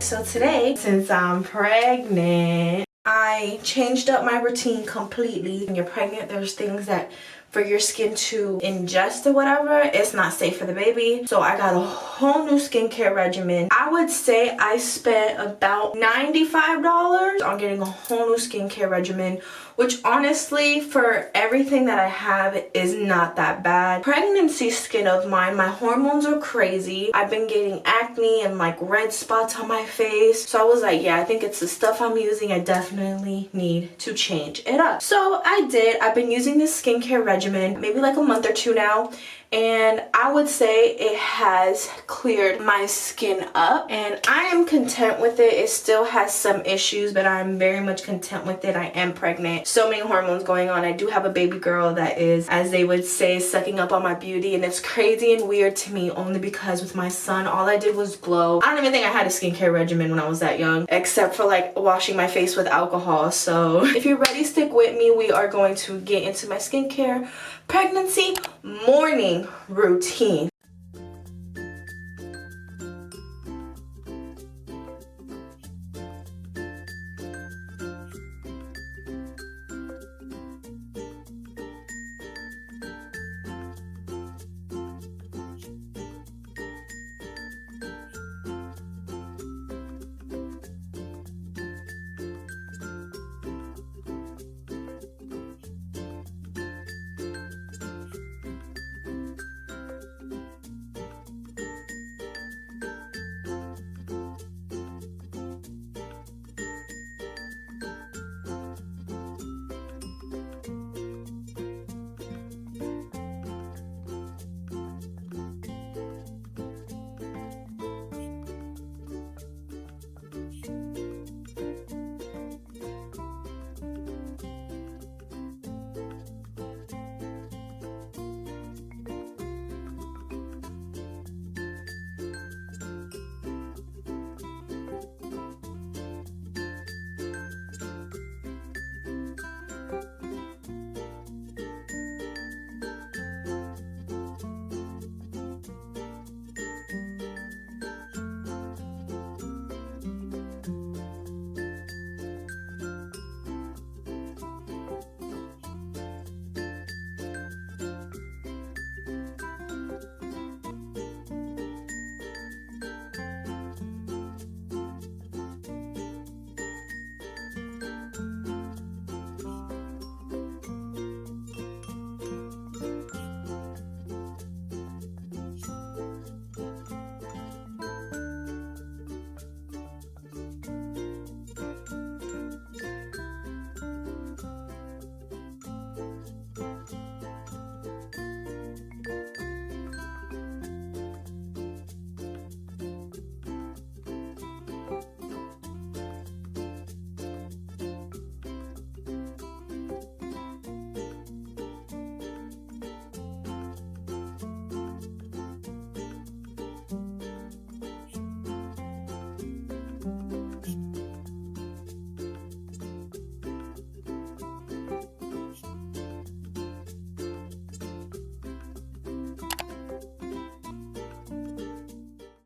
So today, since I'm pregnant, I changed up my routine completely. When you're pregnant, there's things that for your skin to ingest or whatever, it's not safe for the baby. So I got a whole new skincare regimen. I would say I spent about $95 on getting a whole new skincare regimen, which honestly, for everything that I have, is not that bad. Pregnancy skin of mine, my hormones are crazy. I've been getting acne and like red spots on my face. So I was like, yeah, I think it's the stuff I'm using. I definitely need to change it up. So I did. I've been using this skincare regimen maybe like a month or two now, and I would say it has cleared my skin up, and I am content with it. It still has some issues, but I'm very much content with it. I am pregnant. So many hormones going on. I do have a baby girl that is, as they would say, sucking up on my beauty, and it's crazy and weird to me only because with my son, all I did was glow. I don't even think I had a skincare regimen when I was that young, except for like washing my face with alcohol. So if you're ready, stick with me. We are going to get into my skincare pregnancy morning routine.